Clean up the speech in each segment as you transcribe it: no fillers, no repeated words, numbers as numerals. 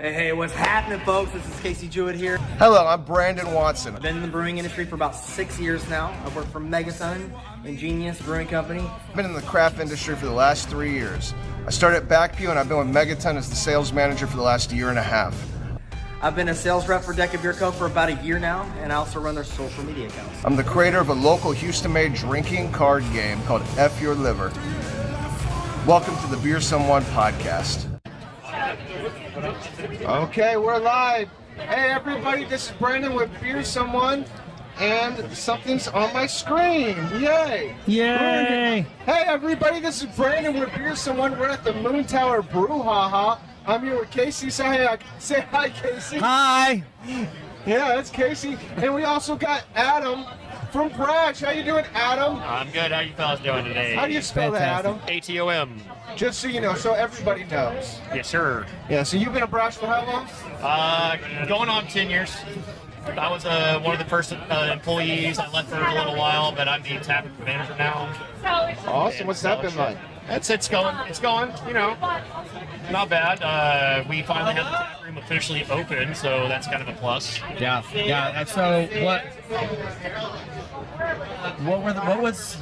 Hey, what's happening, folks? This is Casey Jouette here. Hello, I'm Brandon Watson. I've been in the brewing industry for about 6 years now. I've worked for Megaton, Ingenious Brewing Company. I've been in the craft industry for the last 3 years. I started at Backpew and I've been with Megaton as the sales manager for the last year and a half. I've been a sales rep for Deca Beer Co. for about a year now, and I also run their social media accounts. I'm the creator of a local Houston-made drinking card game called F Your Liver. Welcome to the Beer Someone Podcast. Okay, we're live. Hey everybody, this is Brandon with Beer Someone, and something's on my screen. Yay! Yay! Hey everybody, this is Brandon with Beer Someone. We're at the Moon Tower Brewhaha. I'm here with Casey. Say hi, Casey. Hi! Yeah, that's Casey. And we also got Adam from Brash. How you doing, Adam? I'm good. How you fellas doing today? How do you spell that, Adam? ATOM. Just so you know, so everybody knows. Yes, sir. Yeah, so you've been a Brash for how long? Going on 10 years. I was one of the first employees. I left for a little while, but I'm the tap manager now. Awesome. What's that been like? It's going, you know, not bad. We finally have the tap room officially open, so that's kind of a plus. Yeah. And so what was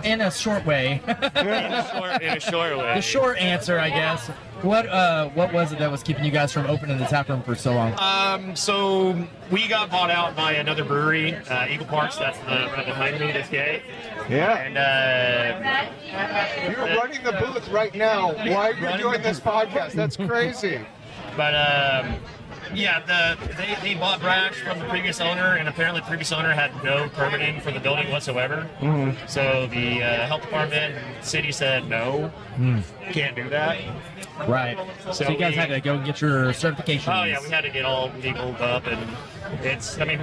in a short way? In a short way. The short answer, I guess. What was it that was keeping you guys from opening the tap room for so long? So we got bought out by another brewery, Eagle Parks. That's the right behind me, this guy. Yeah. And You're running the booth right now while you're doing this podcast. That's crazy. But yeah, they bought Brash from the previous owner, and apparently the previous owner had no permitting for the building whatsoever. Mm-hmm. So the health department and city said no, can't do that. Right. So you guys had to go get your certification. Oh yeah, we had to get all legal up, and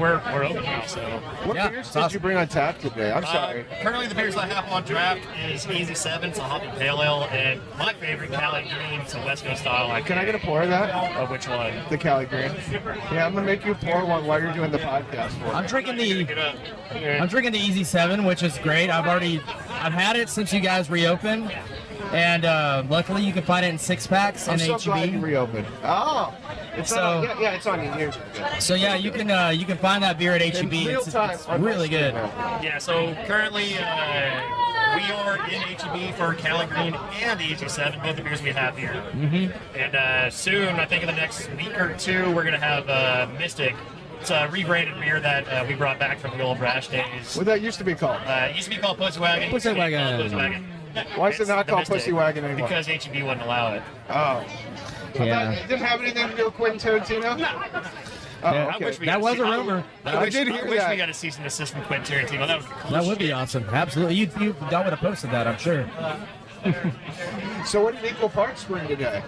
we're open now. So What beers did you bring on tap today? I'm sorry. Currently the beers I have on draft is Easy 7, so Hoppy Pale Ale, and my favorite Cali Green, so West Coast style. Can I get a pour of that? Of which one? The Cali Green. Yeah, I'm gonna make you pour one while you're doing the podcast. I'm drinking the Easy 7, which is great. I've had it since you guys reopened. And luckily, you can find it in 6-packs in I'm so H-E-B. glad you reopened. Oh, it's it's on you. So yeah, you can find that beer at H-E-B. It's really good. Yeah. So currently, we are in H-E-B for Cali Green and the Easy 7, both the beers we have here. Mm-hmm. And soon, I think in the next week or two, we're gonna have Mystic. It's a rebranded beer that we brought back from the old Brash days. What that used to be called? It used to be called Pussy Wagon. Pussy Wagon. Why is it not called Pussy Wagon anymore? Because H-E-B wouldn't allow it. Oh. Yeah. It didn't have anything to do with Quentin Tarantino? No. Oh, Yeah, okay. that was a rumor. I did hear I wish that. we got a cease and desist from Quentin Tarantino. That would be awesome. Absolutely. You would have posted that, I'm sure. So what did Equal Parks bring today?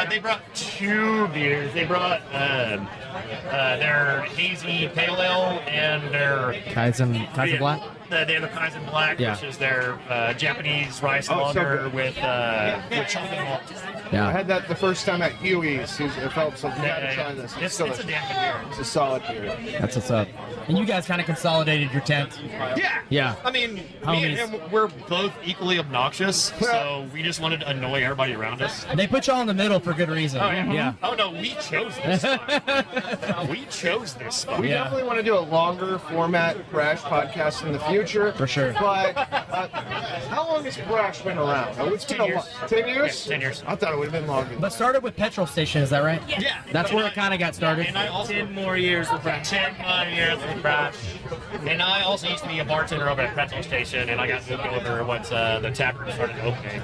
They brought 2 beers. They brought their hazy pale ale and their Kaizen Black? They have the Kaizen Black, which is their Japanese rice lager with chocolate malt. Yeah. I had that the first time at Huey's. It felt so good to try this. It's a damn good beer. It's a solid beer. That's what's up. And you guys kind of consolidated your tent. Yeah. I mean, me and him, we're both equally obnoxious, so we just wanted to annoy everybody around us. They put y'all in the middle for good reason. Oh, yeah. Yeah. Oh, no, we chose this spot. We chose this spot. We definitely want to do a longer format Brash podcast in the future. For sure. But how long has Brash been around? Oh, it's been 10 years. 10 years? Yeah, 10 years. I thought it would have been longer. But started with petrol station, is that right? Yeah. That's where it kind of got started. And I also 10 more years with Brash. 10 more years with Brash. And I also used to be a bartender over at Pretzel Station, and I got moved over once the tap room started opening.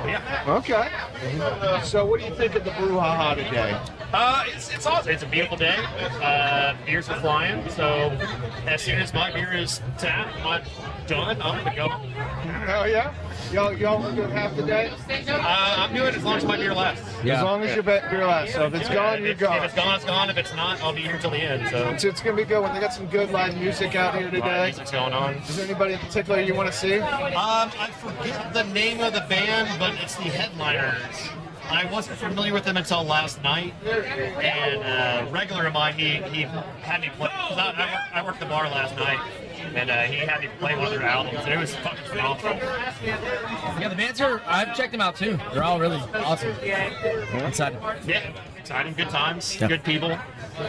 But yeah. Okay. So what do you think of the Brewhaha today? It's awesome. It's a beautiful day. Beers are flying, so as soon as my beer is tapped, done, I'm gonna go. Oh yeah? Y'all are doing half the day? I'm doing it as long as my beer lasts. Yeah. As long as your beer lasts. So if it's gone, you're gone. If it's gone, it's gone. If it's not, I'll be here till the end. So it's gonna be good when they got some good live music out here today. Live music's going on. Is there anybody in particular you want to see? I forget the name of the band, but it's the Headliners. I wasn't familiar with them until last night, and a regular of mine, he had me play, because I worked the bar last night, and he had me play one of their albums, and it was fucking phenomenal. Yeah, the bands are, I've checked them out too. They're all really awesome. Excited. Yeah, exciting, good times, Yeah. good people.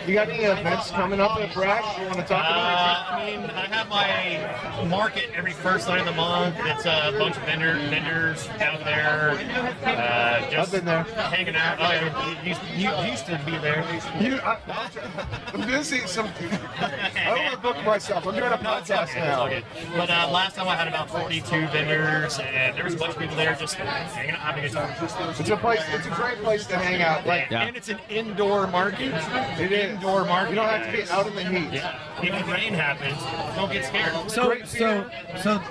You got any events coming up at Brash you want to talk about? I mean, I have my market every first night of the month. It's a bunch of vendors out there. Just I've been there. hanging out. Oh, yeah, you used to be there. I'm busy. I don't want to book myself. I'm doing a podcast now. Okay. But last time I had about 42 vendors, and there was a bunch of people there just hanging out, having a good time. It's a place. It's a great place to hang out. Like, Yeah. And it's an indoor market. it is. Indoor market. You don't have to be out in the heat. Yeah. If rain happens, don't get scared. So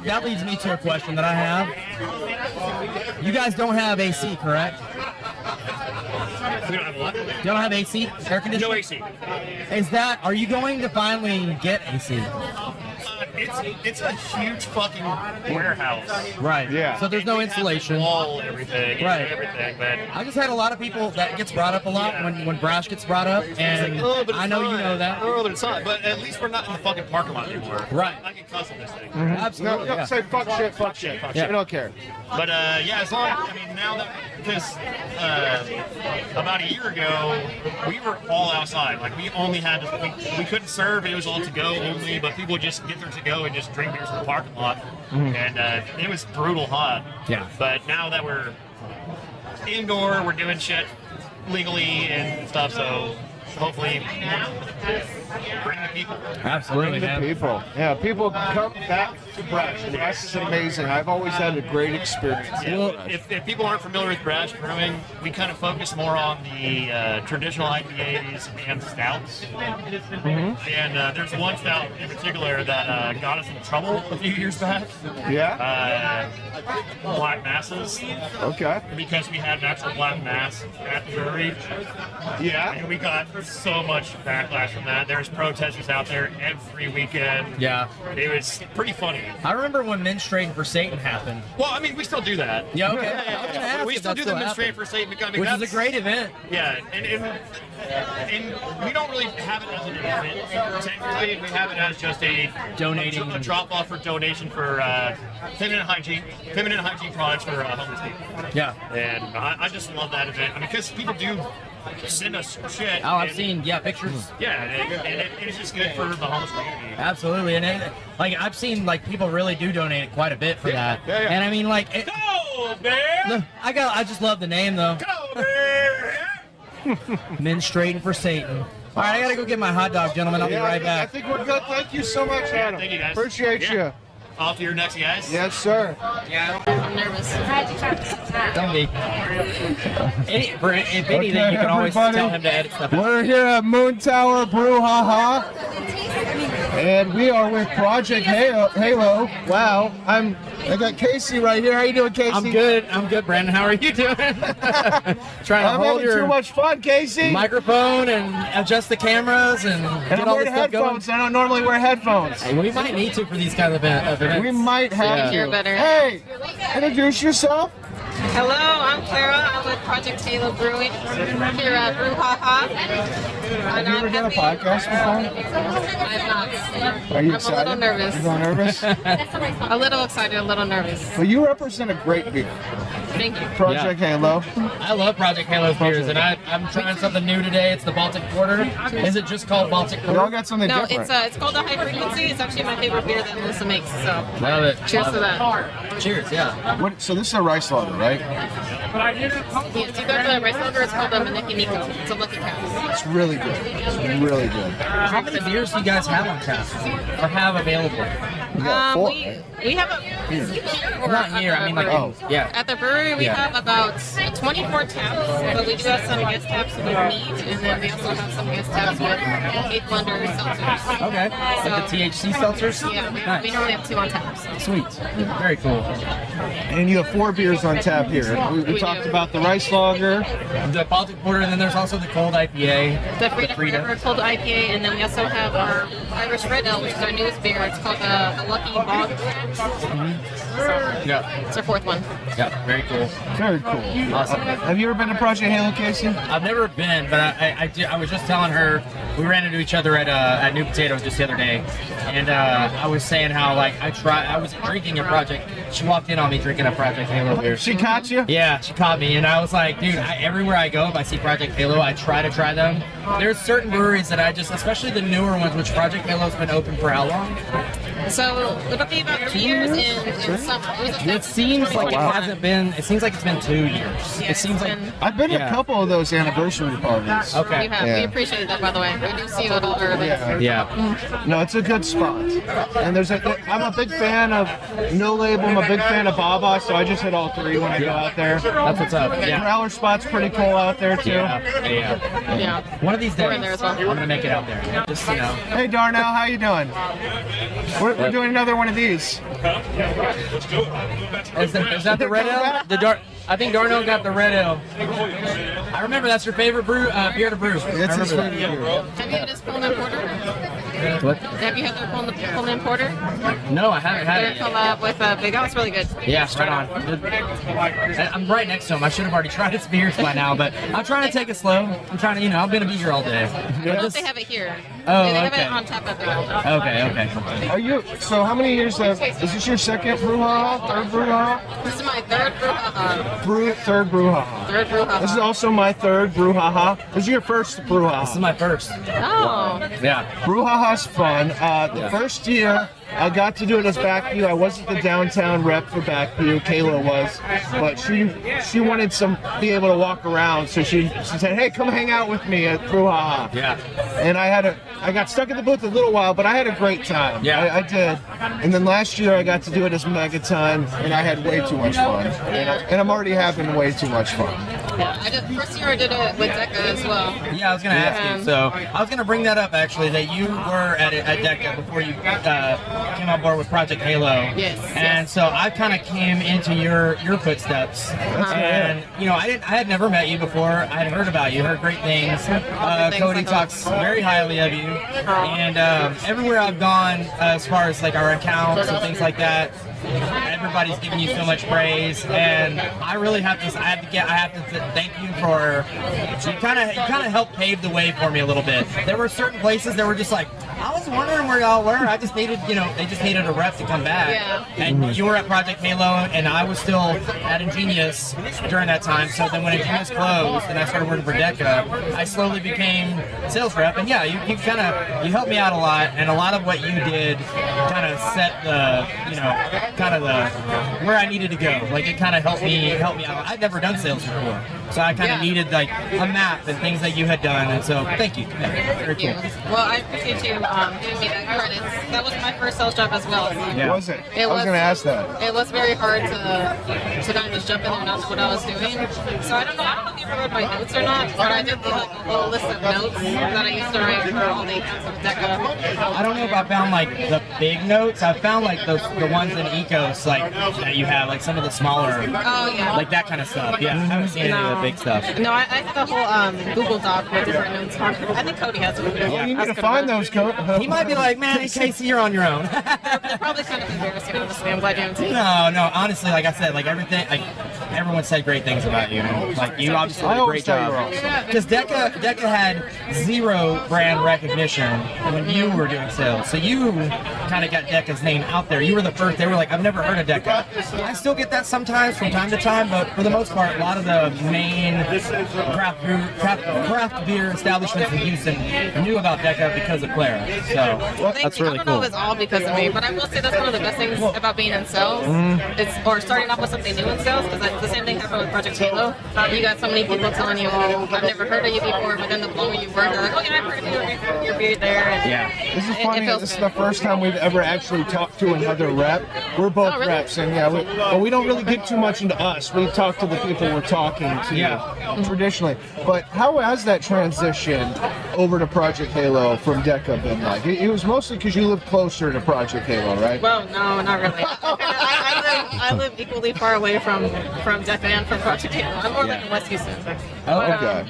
that leads me to a question that I have. You guys don't have AC, correct? We don't have what? You don't have AC? Air conditioning? No AC. Are you going to finally get AC? It's a huge fucking warehouse. Right. Yeah. So there's no We have insulation. Wall, everything. Right. Everything, but I just had a lot of people that gets brought up a lot when Brash gets brought up, and I know you know that. Oh, but it's not. But at least we're not in the fucking parking lot anymore. Right. I can cuss on this thing. Absolutely. No, Yeah. say fuck shit, fuck shit. Yeah. We don't care. But yeah, as long I mean now that because about a year ago we were all outside. Like we only had we couldn't serve. It was all to go only. But people would just get their to go and just drink beers in the parking lot, and it was brutal hot. Yeah. But now that we're indoor, we're doing shit legally and stuff. So hopefully, bring the people. Absolutely, The man. people. Yeah, people come back to Brash. Brash is amazing. I've always had a great experience. Yeah, Well, if people aren't familiar with Brash Brewing, we kind of focus more on the traditional IPAs and stouts. And there's one stout in particular that got us in trouble a few years back. Yeah? Black Masses, Okay. because we had an actual black mass at the brewery. Yeah? And we got so much backlash from that. There's protesters out there every weekend. Yeah. It was pretty funny. I remember when Men's Trading for Satan happened. Well, I mean, we still do that. Yeah, okay. I was gonna ask We if still that do the still men's trade happened. for Satan, I mean, Which is a that's- great event. Yeah, and we don't really have it as an event. Technically, we have it as just a Donating. a drop off for donation for feminine hygiene products for homeless people. Yeah. And I just love that event. I mean, because people do send us shit. Oh, I've and- seen pictures. Yeah, and it's just good for the homeless community. Absolutely, and I've seen people really do donate quite a bit for that. Yeah, yeah. And I mean Go, bear! look, I just love the name though. Go, bear! Men's Trading for Satan. All right, I gotta go get my hot dog, gentlemen. I'll be right I back. think we're good. Thank you so much, Yeah, Adam. thank you, guys. Appreciate Yeah. you. Off to your next, guys. Yes, sir. I'm nervous. Don't be. If anything, Okay, you can always everybody. tell him to edit stuff out. We're here at Moon Tower Brewhaha, and we are with Project Halo. Wow, I got Casey right here. How you doing, Casey? I'm good, Brandon. How are you doing? Trying to I'm hold having too your much fun, Casey. microphone and adjust the cameras and And get I'm all wearing this stuff going. headphones. I don't normally wear headphones. Hey, we might need to for these kind of events. We might have You're to. better. Hey, introduce yourself. Hello, I'm Clara. I'm with Project Halo Brewing here at Brewhaha. And Have you ever done a podcast before? I'm not. Are you I'm excited? a little nervous. You a little nervous? A little excited, a little nervous. Well, you represent a great beer. Thank you. Project Halo. I love Project Halo's beers, and I'm trying something new today. It's the Baltic Porter. Is it just called Baltic We all Porter? got something No, different. it's called a high frequency. It's actually my favorite beer that Melissa makes. So Love it. cheers to that. Cheers, yeah. So this is a rice lager, right? Yes, you got the rice lager. It's called the Maneki Nico. It's a lucky cow. It's really good. It's really good. How many beers do you guys have on tap or have available? We got four, We right? we have a here or Not at here, the I mean brewery? yeah. At the brewery, we Yeah. have about 24 taps, but we do have some guest taps with meat, and then we also have some guest taps with 8 blender seltzers. Okay. Like the THC seltzers? Yeah, we Nice. normally have 2 on tap. So. Sweet. Very cool. And you have 4 beers on tap here. We We talked do. about the rice lager. The Baltic Porter, and then there's also the cold IPA. The Freedom Forever cold IPA, and then we also have our Irish Red Ale, which is our newest beer. It's called the Lucky Bog. Yeah. It's our 4th one. Yeah. Very cool. Very cool. Awesome. Have you ever been to Project Halo, Casey? I've never been, but I was just telling her we ran into each other at New Potatoes just the other day, and I was saying how like I was drinking a Project. She walked in on me drinking a Project Halo beer. She caught you? Yeah, she caught me, and I was like, dude, everywhere I go, if I see Project Halo, I try to try them. There's certain breweries that I just, especially the newer ones, which Project Halo's been open for how long? So it'll be about 3 years in summer. It seems like it hasn't been. It seems like it's been 2 years. Yeah, it seems like. I've been to a couple of those anniversary parties. Okay. You have. Yeah. We appreciate that, by the way. We do see you at all our events. Yeah. No, it's a good spot. And I'm a big fan of No Label. I'm a big fan of Baba, so I just hit all 3 when I go out there. That's what's up. The Yeah. Growler spot's pretty cool out there too. Yeah. One of these days, We're in there as well. I'm gonna make it out there. Just Hey Darnell, how you doing? We're doing another one of these. Is that the red ale? I think Darnell got the red ale. I remember that's your favorite beer to brew. It's his favorite beer. Have you had this Pullman Porter? What? Have you had their Pullman Porter? No, I haven't had Their it. collab with Big O. It's really good. Yeah, right on. I'm right next to him. I should have already tried his beers by now, but I'm trying to take it slow. I'm trying to, I'm gonna be here all day. I don't know if they have it here. Oh, they have okay. it on tap at Big O. Okay. So how many years is this your second Brewhaha? Third Brewhaha? This is my third Brewhaha. Third Brewhaha. Third Brewhaha. This is also my third Brewhaha. This is your first Brewhaha. This is my first. Oh. Yeah. Brewhaha's fun. The first year I got to do it as Backview. I wasn't the downtown rep for Backview. Kayla was, but she wanted be able to walk around, so she said, "Hey, come hang out with me at Brewhaha." Yeah. And I got stuck in the booth a little while, but I had a great time. Yeah. I did. And then last year I got to do it as Megaton, and I had way too much fun. And I'm already having way too much fun. Yeah, first year I did it with Deca as well. Yeah, I was gonna ask you. So I was gonna bring that up actually, that you were at Deca before you came on board with Project Halo. Yes. And so I kind of came into your footsteps, and I had never met you before. I had heard about you, heard great things. Cody talks very highly of you, and everywhere I've gone, as far as like our accounts and things like that, everybody's giving you so much praise, and I really have to thank you for you kind of helped pave the way for me a little bit. There were certain places that were just like, I was wondering where y'all were. I just needed, they just needed a rep to come back. Yeah. And you were at Project Halo, and I was still at Ingenious during that time. So then when Ingenious closed and I started working for Deca, I slowly became sales rep. And yeah, you helped me out a lot, and a lot of what you did kind of set the, where I needed to go. Like it kind of helped me out. I'd never done sales before, so I kind of needed like a map and things that you had done. And so thank you. Yeah, very cool. Well, I appreciate you giving me that credit. That was my first sales job as well. Yeah. Was it? I was going to ask that. It was very hard to kind of just jump in there and not know what I was doing. So I don't know if you ever read my notes or not, but I did like a whole list of notes that I used to write for all the accounts of Deca. I don't know if I found like the big notes. I found like the ones in Ecos like that you have, like some of the smaller, like that kind of stuff. Yeah, I haven't seen any of the big stuff. No, I have a whole Google Doc with different notes. I think Cody has one. You need to find those. He might be like, man, in case you're on your own. They're probably kind of embarrassing, honestly. I'm glad you haven't seen it. No, honestly, like I said, like everything, like everyone said great things about you. Like you obviously did a great job. Because Deca had zero brand recognition when you were doing sales, so you kind of got Deca's name out there. You were the first. They were like, I've never heard of Deca. I still get that sometimes from time to time, but for the most part, a lot of the main craft beer establishments in Houston knew about Deca because of Clara. So that's really I don't cool. know if it's all because of me, but I will say that's one of the best things about being in sales. Or starting off with something new in sales, because the same thing happened with Project Halo. You got so many people telling you, oh, I've never heard of you before, but then the moment you were, they're like, oh yeah, I've heard of your beer there. And This is funny. This is the first time we've ever actually talked to another rep. We're both reps, and but we don't really get too much into us. We talk to the people we're talking to traditionally. But how has that transition over to Project Halo from Deca been like? It was mostly because you live closer to Project Halo, right? well, no, not really. I live equally far away from Deca and from Project Halo. I'm more like in West Houston. Oh, okay.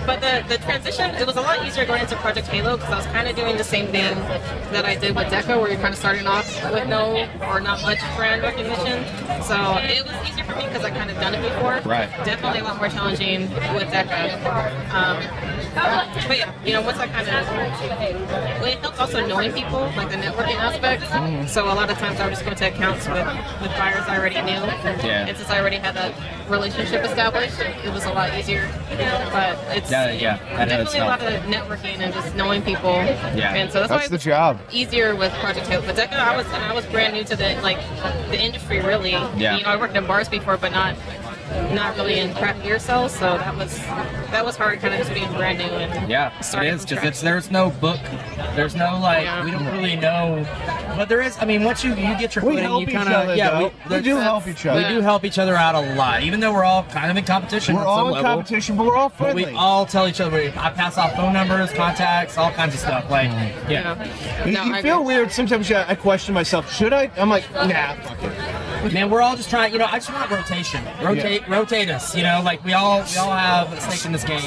But the transition, it was a lot easier going into Project Halo because I was kind of doing the same thing that I did with Deca, where you're kind of starting off with no or not much brand recognition. So it was easier for me because I kind of done it before. Right. Definitely a lot more challenging with Deca. But yeah, you know, once I kind of, it helps also knowing people, like the networking aspect. So a lot of times I would just go to accounts with buyers I already knew. Yeah. And since I already had that relationship established, it was a lot easier. But it's definitely a lot of networking and just knowing people. Yeah. And so that's why the job. easier with Project Halo. But Deca, I was brand new to the industry really. Yeah. You know, I worked in bars before, but not really in craft beer sales, so that was hard, kind of just being brand new and it is because there's no book, there's no we don't really know, but there is. I mean, once you get your footing, you kind of we do help each other. We do help each other out a lot, even though we're all kind of in competition. We're all in competition, but we're all But friendly. we all tell each other. I pass off phone numbers, contacts, all kinds of stuff. Like, You feel weird sometimes. I question myself. Should I? I'm like, nah, fuck it. Man, we're all just trying. You know, I just want rotation. Rotate us. You know, like we all have a stake in this game,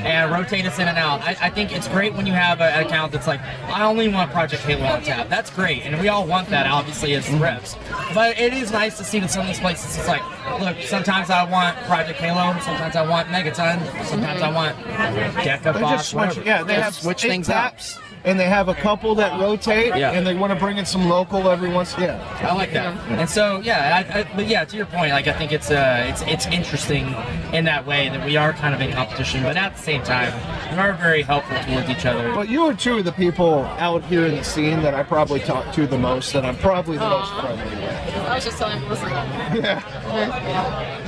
and rotate us in and out. I think it's great when you have an account that's like, I only want Project Halo on tap. That's great, and we all want that, obviously, as reps. But it is nice to see that some of these places, it's like, look, sometimes I want Project Halo, sometimes I want Megaton, sometimes I want Deca Box, whatever. They have switch 8 things up. taps, and they have a couple that rotate, and they want to bring in some local every once. I like that. And so, but to your point, like I think it's interesting in that way that we are kind of in competition, but at the same time, we are very helpful towards each other. But you are two of the people out here in the scene that I probably talk to the most, that I'm probably the most friendly with. I was just telling Melissa.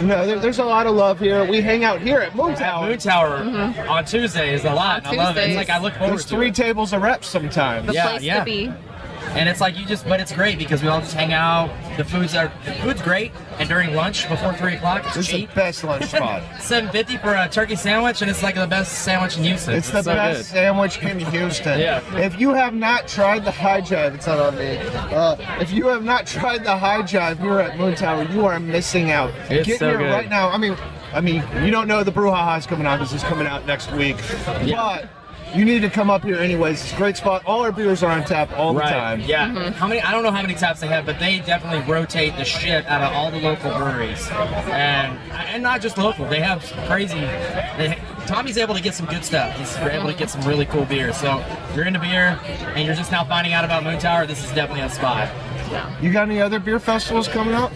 No, there's a lot of love here. We hang out here at Moon Tower. Moon Tower on Tuesdays a lot. I love it. It's like I look forward There's to 3 it. tables of reps sometimes. The place to be. And it's like but it's great because we all just hang out. The food's great, and during lunch before 3 o'clock, it's This is cheap. the best lunch spot. $7.50 for a turkey sandwich, and it's like the best sandwich in Houston. It's the so best good. sandwich in Houston. Yeah. If you have not tried the high jive, it's not on me. If you have not tried the high jive here at Moon Tower, you are missing out. It's Get so here good. right now. I mean, you don't know the Brewhaha is coming out because it's coming out next week. But you need to come up here anyways. It's a great spot. All our beers are on tap all the time. Yeah. How many? I don't know how many taps they have, but they definitely rotate the shit out of all the local breweries, and not just local. They have crazy. Tommy's able to get some good stuff. He's able to get some really cool beers. So if you're into beer and you're just now finding out about Moon Tower, this is definitely a spot. You got any other beer festivals coming up?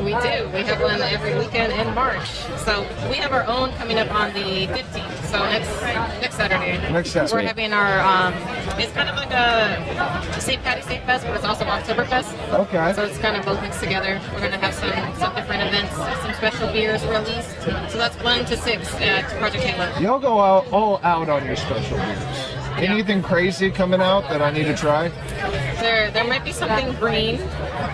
We do. We have one every weekend in March. So we have our own coming up on the 15th. So next Saturday. Next Saturday. We're having our, it's kind of like a St. Patty's Day Fest, but it's also Oktoberfest. Okay. So it's kind of both mixed together. We're going to have some different events, some special beers released. So that's 1 to 6 at Project Halo. Y'all go all out on your special beers. Anything crazy coming out that I need to try? There might be something green,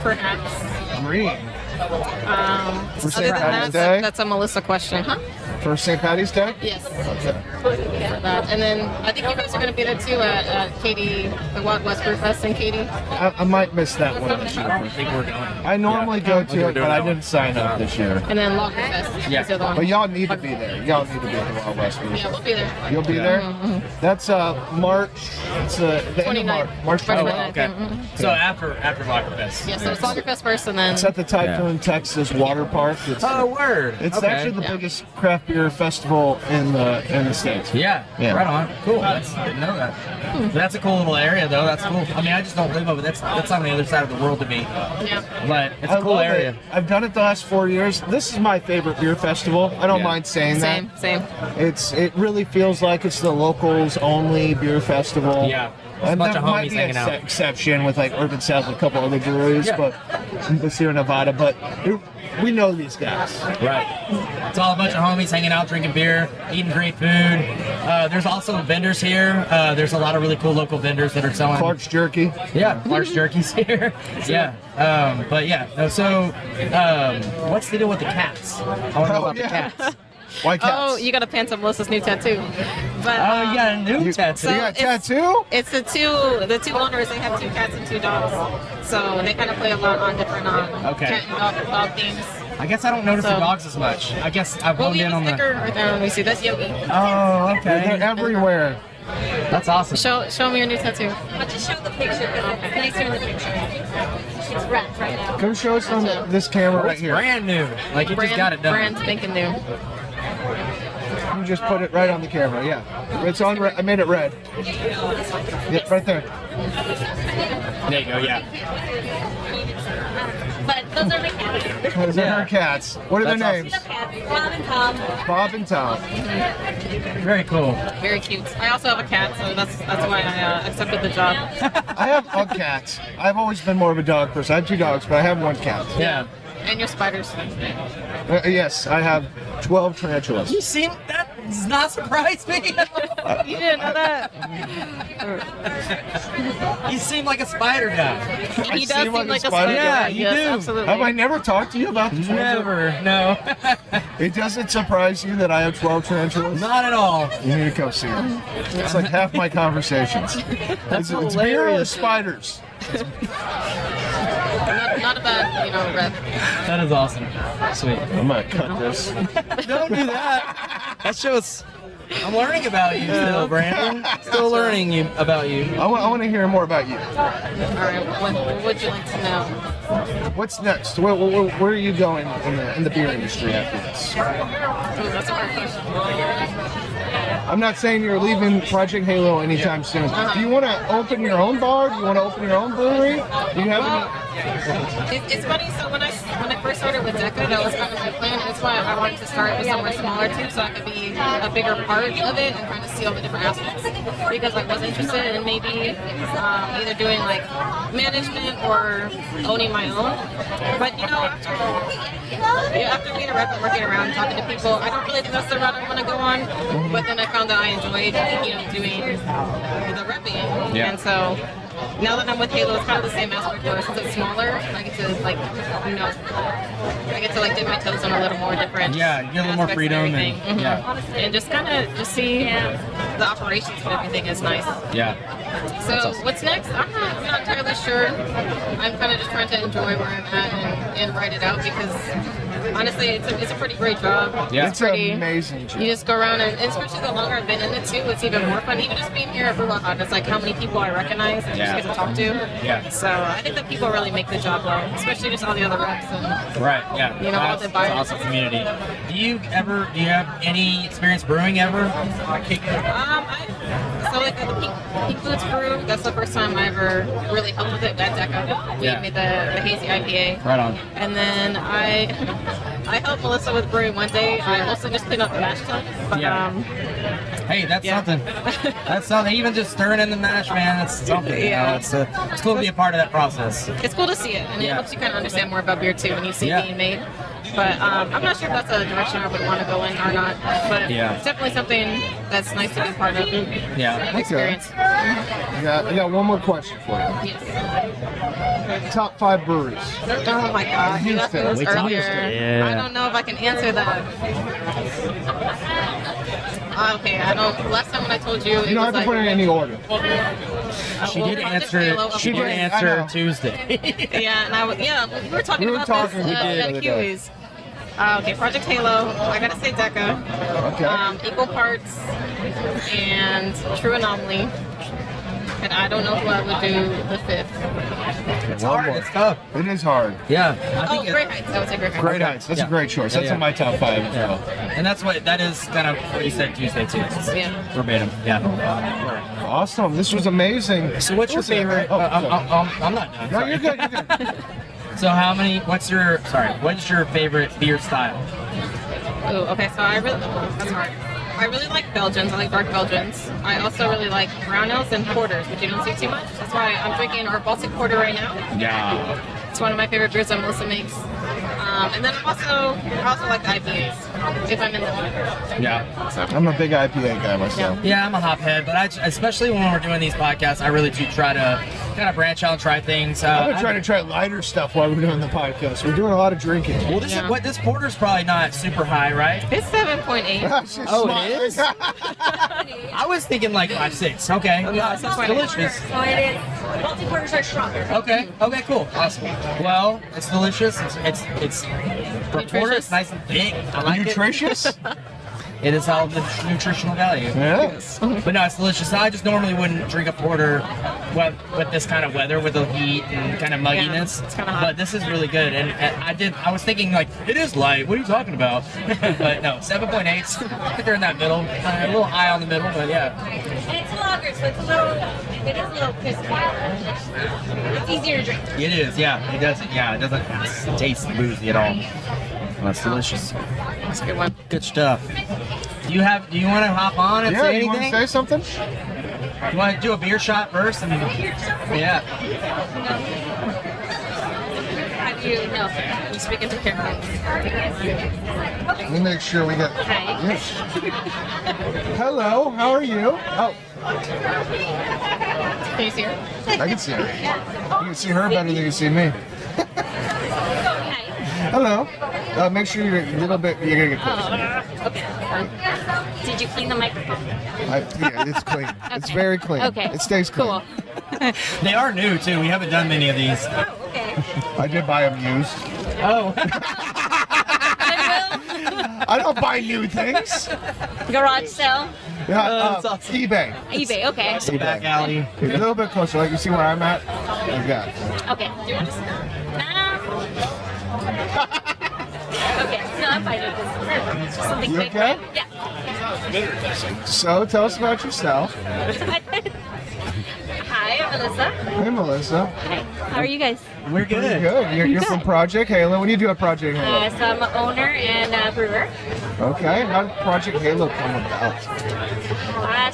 perhaps. Green. For St. Other than Patty's that, Day? that's a Melissa question, huh? For St. Patty's Day? Yes. For that. And then I think you guys are going to be there too at Katy, the Wild West Brew Fest in Katy. I might miss that one this year. I think we're going. I normally go to it, but I didn't sign up this year. And then Lagerfest. Yeah. is the other one. But y'all need to be there. Y'all need to be at the Wild West Brew Yeah, Fest. we'll be there. You'll be there? That's March. It's the end of March. 29th. March 29th. March Okay. 29th. So after Lagerfest. Yeah, so it's Lagerfest first and then... It's at the Typhoon, Texas water park. Oh, word. It's Okay. actually the biggest craft beer festival in the States. Yeah, Yeah. right on. Cool. Didn't know that. That's a cool little area, though. That's cool. I mean, I just don't live over. That's on the other side of the world to me. Yeah. But it's I a cool love area. it. I've done it the last 4 years. This is my favorite beer festival. I don't Yeah. mind saying that. Same. It really feels like it's the locals only beer festival. Yeah. There's a And bunch there of might homies be hanging an out. exception with like Urban South and a couple other breweries, Yeah. but this here in Nevada. But we know these guys. Right. It's all a bunch of homies hanging out, drinking beer, eating great food. There's also vendors here. There's a lot of really cool local vendors that are selling. Clark's Jerky. Yeah, Clark's Jerky's here. Yeah. But yeah. No, so, what's the deal with the cats? I want to know about the cats. Why cats? Oh, you got to pan some Melissa's new tattoo. But, Oh, you got a new You- tattoo. You got a tattoo? It's the two owners. They have 2 cats and 2 dogs, so they kind of play a lot on different Okay. cat and dog themes. I guess I don't notice the dogs as much. I guess I've honed in on the... Right there, let me see. That's Yogi. Oh, okay. They're everywhere. That's awesome. Show me your new tattoo. But just show the picture. It's nicer in the picture. It's wrapped right now. Come show us on this camera right here. Brand new. Like you just got it done. Brand spanking new. You just put it right on the camera. Yeah, it's on. I made it red. Yep, right there. There you go. Yeah. But those are the cats. Those are her cats. What are their That's names? Cats. Bob and Tom. Bob and Tom. Very cool. Very cute. I also have a cat, so that's why I accepted the job. I have cats. I've always been more of a dog person. I have 2 dogs, but I have 1 cat. Yeah. And your spiders. Yes, I have 12 tarantulas. You seem that does not surprise me. You didn't know that? You seem like a spider guy. He does seem like a spider spider. Yeah, guy. you Yes, do. absolutely. Have I never talked to you about the tarantula? Never. No. It doesn't surprise you that I have 12 tarantulas? Not at all. You need to come see it. It's like half my conversations. It's beer or hilarious. spiders. Not a bad, rep. That is awesome. Sweet. I'm gonna cut this. Don't do that. That shows. I'm learning about you still, Brandon. Still learning about you. I want to hear more about you. All right, what would you like to know? What's next? Where are you going in the beer industry after this? Ooh, that's a hard question. I'm not saying you're leaving Project Halo anytime soon. Do you want to open your own bar? Do you want to open your own brewery? Do you have any? It's funny. So when I first started with Deca, that was kind of my plan. That's why I wanted to start with somewhere smaller too, so I could be a bigger part of it and kind of see all the different aspects. Because I was interested in maybe either doing like management or owning my own. But after being a rep and working around and talking to people, I don't really think that's the route I want to go on. But then I found that I enjoyed, doing the repping. Yeah. And so now that I'm with Halo, it's kind of the same aspect where since it's smaller, I get to dip my toes on a little more different. Yeah, you get a little more aspects of freedom everything. and And just kind of see the operations of everything is nice. yeah. So what's next? I'm not entirely sure. I'm kind of just trying to enjoy where I'm at and write it out because honestly, it's a pretty great job. Yeah. It's an amazing job. You just go around and especially the longer I've been in it too, it's even more fun. Even just being here at Brewhaha, it's like how many people I recognize and just get to talk to. Yeah. So I think that people really make the job well, especially just all the other reps and Right. Yeah. all the It's buyers. an awesome community. Do you have any experience brewing ever? So like the Pink Boots Brew, that's the first time I ever really helped with it at Deca. We made the hazy IPA. Right on. And then I helped Melissa with brewing one day. I also just cleaned up the mash tun. But, Hey, that's Yeah. something. That's something. Even just stirring in the mash, man, that's something. Yeah. It's cool to be a part of that process. it's cool to see it, and it helps you kind of understand more about beer too when you see it being made. But I'm not sure if that's a direction I would want to go in or not. But it's definitely something that's nice to be part of. Yeah. Experience. I got one more question for you. Yes. Top 5 breweries. Oh my God, you asked me this We talked earlier. yesterday. I don't know if I can answer that. Okay, I don't. Last time when I told you, You don't have to put it in any order. She did answer. She did answer Tuesday. Yeah, and we were talking We were about talking, this we did, at the other day. Kiwis. Okay, Project Halo. I gotta say Deca. Okay. Equal Parts and True Anomaly. And I don't know who I would do the 5th. It's hard. It's tough. It is hard. Yeah. I Oh, think Great Heights. I would say Great Heights. Great Heights. That's Yeah. a great choice. That's Yeah. in my top 5 as Yeah. well. And that is kind of what you said Tuesday too. Yeah. Verbatim. Yeah. Awesome. This was amazing. So what's your favorite? I'm not done. No, sorry. you're good. You're good. So what's your favorite beer style? Ooh, okay, so that's hard. I really like Belgians. I like dark Belgians. I also really like brown ales and porters, which you don't see too much. That's why I'm drinking our Baltic Porter right now. Yeah. It's one of my favorite beers that Melissa makes. And then I also like the IPAs. if I'm in the mood. Yeah. I'm a big IPA guy myself. Yeah, I'm a hophead, but especially when we're doing these podcasts, I really do try to kind of branch out and try things. I've been trying to try lighter stuff while we're doing the podcast. We're doing a lot of drinking. Well, this porter's probably not super high, right? It's 7.8. Oh, it is? I was thinking like 5.6. Okay. Yeah, it's delicious. So it is. Multi porters are stronger. Okay. Okay. Cool. Awesome. Well, it's delicious. It's for porter. It's nice and thick. I like Nutritious? It is all the nutritional value. Yes. But no, it's delicious. I just normally wouldn't drink a porter with this kind of weather, with the heat and kind of mugginess. Yeah, it's kinda hot. But this is really good. And I was thinking like, it is light. What are you talking about? But no, 7.8. They're in that middle. A little high on the middle, but yeah. And it's a lager, so it is a little crispy. It's easier to drink. It is, yeah. It doesn't taste boozy at all. That's delicious. That's a good one. Good stuff. Do you want to hop on and say You want anything? to say something? You want to do a beer shot first? Yeah. Have you? No. You speaking to camera. Let me make sure we get. Hi. Yes. Hello, how are you? Oh, Can you see her? I can see her. You can see her better than you can see me. Hello. Make sure you're a little bit. You're gonna get closer. Okay. Did you clean the microphone? Yeah, it's clean. It's very clean. Okay. It stays clean. Cool. They are new too. We haven't done many of these. Oh, okay. I did buy them used. Oh. I don't buy new things. Garage sale? Yeah, that's awesome. eBay. eBay, okay. The back alley. A little bit closer, like you see where I'm at. Like that. Okay. Do you want to sit? Okay. No, I'm fine with this. It's just something You quick, okay? right? Yeah. So, tell us about yourself. Hi, I'm Melissa. Hey, Melissa. Hi. How are you guys? We're Pretty good. good. You're from Project Halo. What do you do at Project Halo? So I'm an owner and a brewer. Okay. How did Project Halo come about?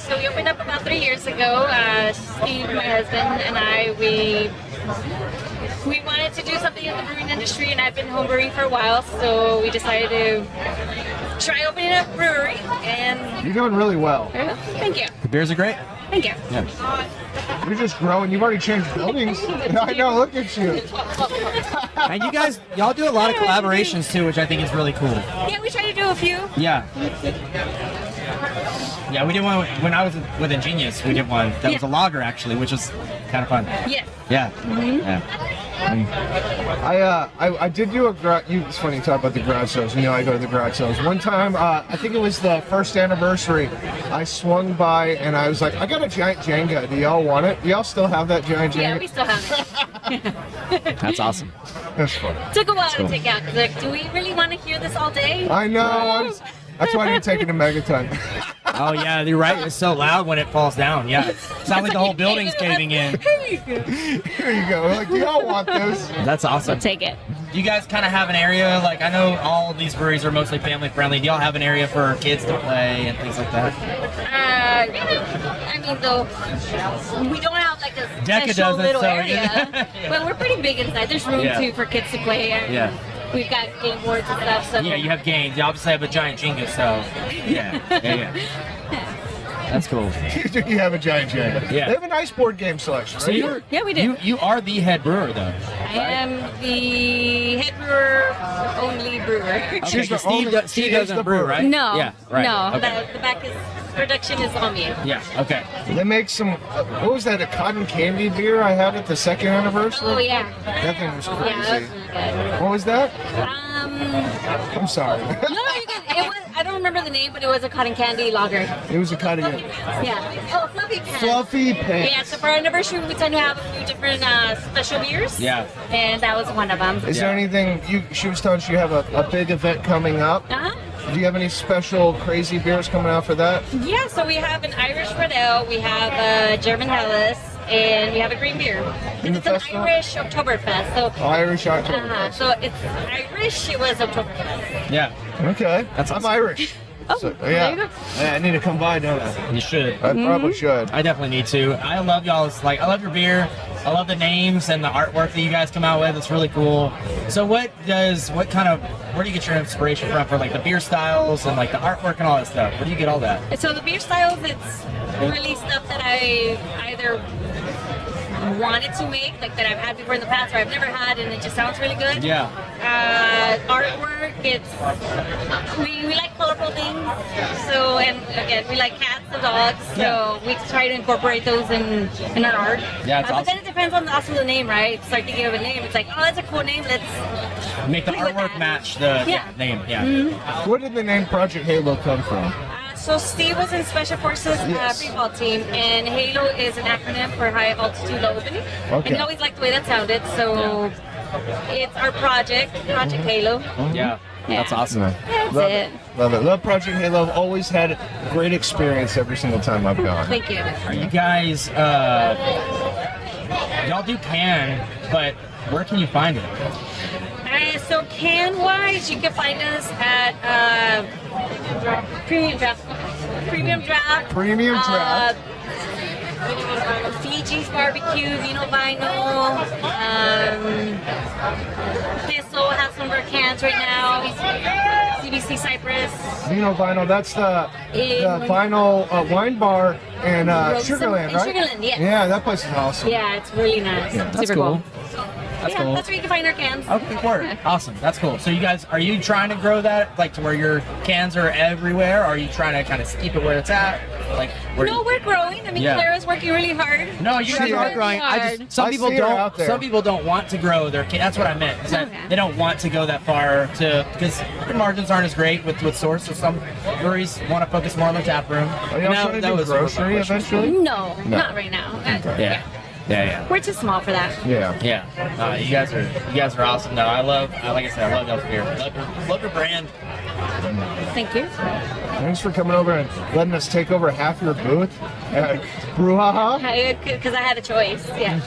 So we opened up about 3 years ago. Steve, my husband, and I, we wanted to do something in the brewing industry, and I've been homebrewing for a while, so we decided to try opening up a brewery. And You're doing really well. thank you, The beers are great. thank you. You're just growing. You've already changed buildings. I know. Look at you. And y'all do a lot of collaborations too, which I think is really cool. Yeah, we try to do a few. Yeah. Yeah, we did one when I was with Ingenious. We did one that was a lager actually, which was kind of fun. Yes. Yeah. Yeah. I did do a garage. It's funny you talk about the garage sales. You know, I go to the garage sales. One time, I think it was the first anniversary. I swung by and I was like, I got a giant Jenga. Do y'all want it? Do y'all still have that giant Jenga? Yeah, we still have it. That's awesome. That's funny. Took a while to take out. 'Cause like, do we really want to hear this all day? I know. That's why I didn't take it to Megaton. Oh yeah, you're right. It's so loud when it falls down. Yeah. Sounds like the whole building's caving in. Here you go. Like, do y'all want this? That's awesome. Take it. Do you guys kind of have an area, like I know all of these breweries are mostly family friendly. Do y'all have an area for kids to play and things like that? I mean, though, we don't have like a Decca special doesn't, little so area, yeah. but we're pretty big inside. There's room Yeah. too for kids to play. Yeah. We've got game boards and stuff. So Yeah, you have games. You obviously have a giant Jenga, so yeah. That's cool. You have a giant Jenga. Yeah. They have a nice board game selection. So Right? Yeah, we do. You are the head brewer though. I am the head brewer, only brewer. Okay, She's the 'cause Steve, only- Steve she is doesn't the brew, brewer. right? No, Yeah. Right. no. Okay. The back is production is on me. Yeah. Okay. They make some. What was that? A cotton candy beer I had at the second anniversary. Oh yeah. That thing was Yeah, that's crazy. really good. What was that? I'm sorry. No, you can. It was. I don't remember the name, but it was a cotton candy lager. It was a cotton. Yeah. Oh, fluffy pants. Fluffy pants. Yeah. So for our anniversary, we tend to have a few different special beers. Yeah. And that was one of them. Is there anything she was telling us you have a big event coming up? Uh-huh. Do you have any special crazy beers coming out for that? Yeah. So we have an Irish Red Ale, we have a German Helles, and we have a green beer. In the It's an festival? Irish Oktoberfest. So. Irish October. So it's Irish. It was Oktoberfest. Yeah. Okay. That's I'm awesome. Irish. Oh, So, there you go. Yeah, I need to come by, don't I? You should. I probably should. I definitely need to. I love y'all's, like, I love your beer. I love the names and the artwork that you guys come out with. It's really cool. So where do you get your inspiration from for like the beer styles and like the artwork and all that stuff? Where do you get all that? So the beer styles, it's really stuff that I either wanted to make, like that I've had before in the past or I've never had, and it just sounds really good. Yeah. Artwork, it's we like colorful things. So, and again, we like cats and dogs, so we try to incorporate those in our art. Yeah, it's But awesome. then it depends on also the name, right? Start thinking of a name. It's like, oh, that's a cool name. Let's Make the play with artwork that. match the name. Yeah. Where did the name Project Halo come from? So Steve was in Special Forces pre-ball team, and HALO is an acronym for High Altitude Low Opening. Okay. And he always liked the way that sounded, so it's our Project HALO. Yeah. That's awesome. That's Love it. Love it. Love Project Halo. I've always had a great experience every single time I've gone. Thank you. Are you guys, y'all do can, but where can you find it? So can-wise, you can find us at Premium Draft. Premium Draft. Fiji's Barbecue, Vino Vinyl, Thistle has some of our cans right now, CBC Cypress. Vino Vinyl, that's the vinyl wine bar in Sugarland, right? Sugarland, yes. Yeah, that place is awesome. Yeah, it's really nice. That's Super cool. cool. That's yeah, cool. that's where you can find our cans. Okay, word. Awesome. That's cool. So you guys, are you trying to grow that, like to where your cans are everywhere? Or are you trying to kind of keep it where it's at? Like, where No, we're growing. I mean, Yeah. Clara's working really hard. No, you guys She are is. growing. Hard. Some I people see her don't. out there. Some people don't want to grow their. That's what I meant. Is that Okay. they don't want to go that far to because their margins aren't as great with source. So some breweries want to focus more on their tap room. Are you trying to do grocery eventually? No, not right now. Yeah. Yeah. We're too small for that. Yeah. Yeah. You guys are awesome. No, like I said, I love y'all's beer. Love your brand. Thank you. Thanks for coming over and letting us take over half your booth at Brewhaha. Because I had a choice. Yeah.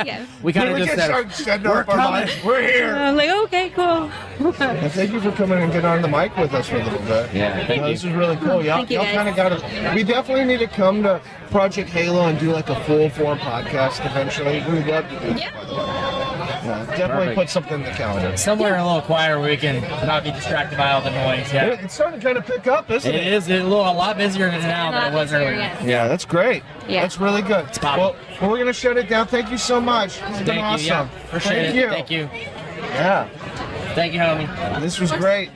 Yeah. We kind of just said, setting up our minds. We're here. I'm like, okay, cool. And thank you for coming and getting on the mic with us for a little bit. Yeah, thank you. This is really cool. Y'all Thank you, guys. kind of got to. We definitely need to come to Project Halo and do like a full form podcast eventually. We would love to do that, by the way. Yeah, definitely Perfect. put something in the calendar. somewhere in a little quieter where we can not be distracted by all the noise. Yeah. It's starting to kind of pick up, isn't it? It is a lot busier now than it was earlier. Yes. Yeah, that's great. Yeah. That's really good. popping. Well, we're going to shut it down. Thank you so much. This has been Thank you. awesome. Yeah. Appreciate Thank it. you. Thank you. Yeah. Thank you, homie. This was great.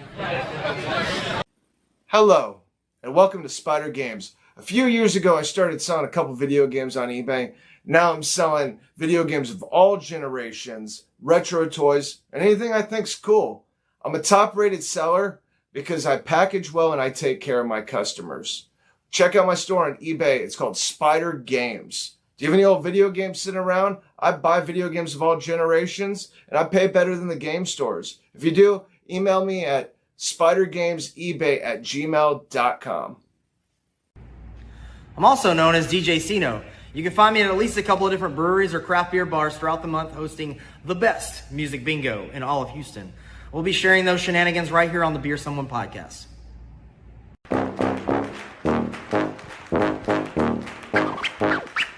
Hello, and welcome to Spider Games. A few years ago, I started selling a couple video games on eBay. Now I'm selling video games of all generations, retro toys, and anything I think's cool. I'm a top-rated seller because I package well and I take care of my customers. Check out my store on eBay. It's called Spider Games. Do you have any old video games sitting around? I buy video games of all generations, and I pay better than the game stores. If you do, email me at spidergamesebay@gmail.com. I'm also known as DJ Sino. You can find me at least a couple of different breweries or craft beer bars throughout the month hosting the best music bingo in all of Houston. We'll be sharing those shenanigans right here on the Beer Someone Podcast.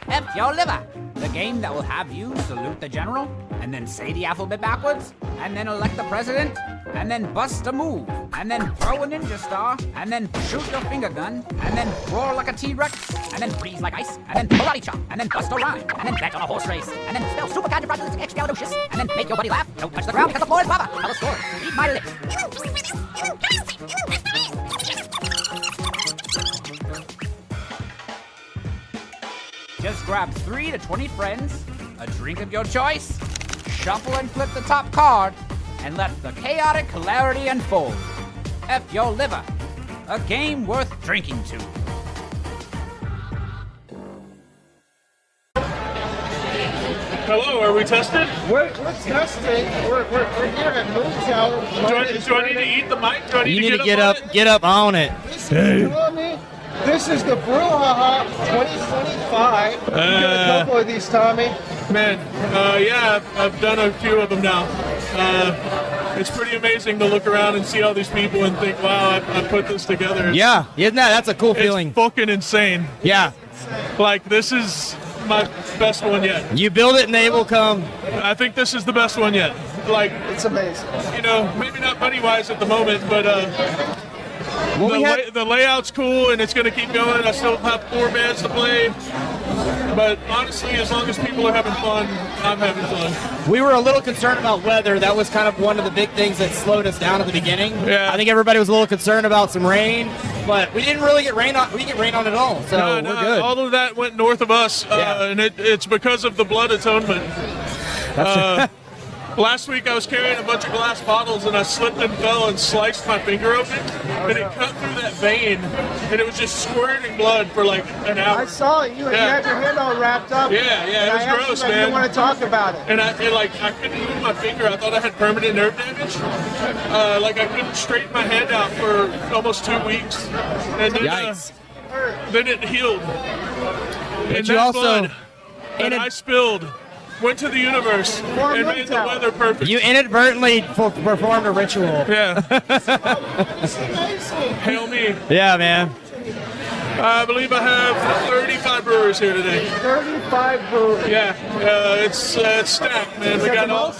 F your liver, the game that will have you salute the general, and then say the alphabet backwards, and then elect the president, and then bust a move, and then throw a ninja star, and then shoot your finger gun, and then roar like a T-Rex, and then freeze like ice, and then karate chop, and then bust a rhyme, and then bet on a horse race, and then spell supercalifragilisticexpialidocious, and then make your buddy laugh. Don't touch the ground because the floor is lava. Tell a story. Eat my lips. Just grab 3 to 20 friends, a drink of your choice, shuffle and flip the top card, and let the chaotic hilarity unfold. F your liver, a game worth drinking to. Hello, are we tested? We're testing. We're here at Moon Tower. Do I need to eat the mic? Do I need You need to get up on it? get up on it. This is the Brewhaha 2025. You get a couple of these, Tommy. Man, yeah, I've done a few of them now. it's pretty amazing to look around and see all these people and think, wow, I put this together. Isn't that's a cool feeling? It's fucking insane. Yeah. Like, this is my best one yet. You build it and they will come. I think this is the best one yet. Like, it's amazing. You know, maybe not money-wise at the moment, but the layout's cool and it's going to keep going. I still have 4 bands to play. But honestly, as long as people are having fun, I'm having fun. We were a little concerned about weather. That was kind of one of the big things that slowed us down at the beginning. Yeah. I think everybody was a little concerned about some rain, but we didn't really get rain on. We didn't get rain on at all, so we're good. All of that went north of us, and it's because of the blood atonement. Last week I was carrying a bunch of glass bottles and I slipped and fell and sliced my finger open, and it cut through that vein, and it was just squirting blood for like an hour. I saw it. You had your hand all wrapped up. Yeah, it was gross, man. I didn't want to talk about it. And I couldn't move my finger. I thought I had permanent nerve damage. Like I couldn't straighten my hand out for almost 2 weeks. And then, then it healed. And you that also blood that I spilled went to the universe and made the weather perfect. You inadvertently performed a ritual. Yeah. Hail me. Yeah, man. I believe I have 35 brewers here today. 35 brewers. Yeah, it's stacked, man. We got all.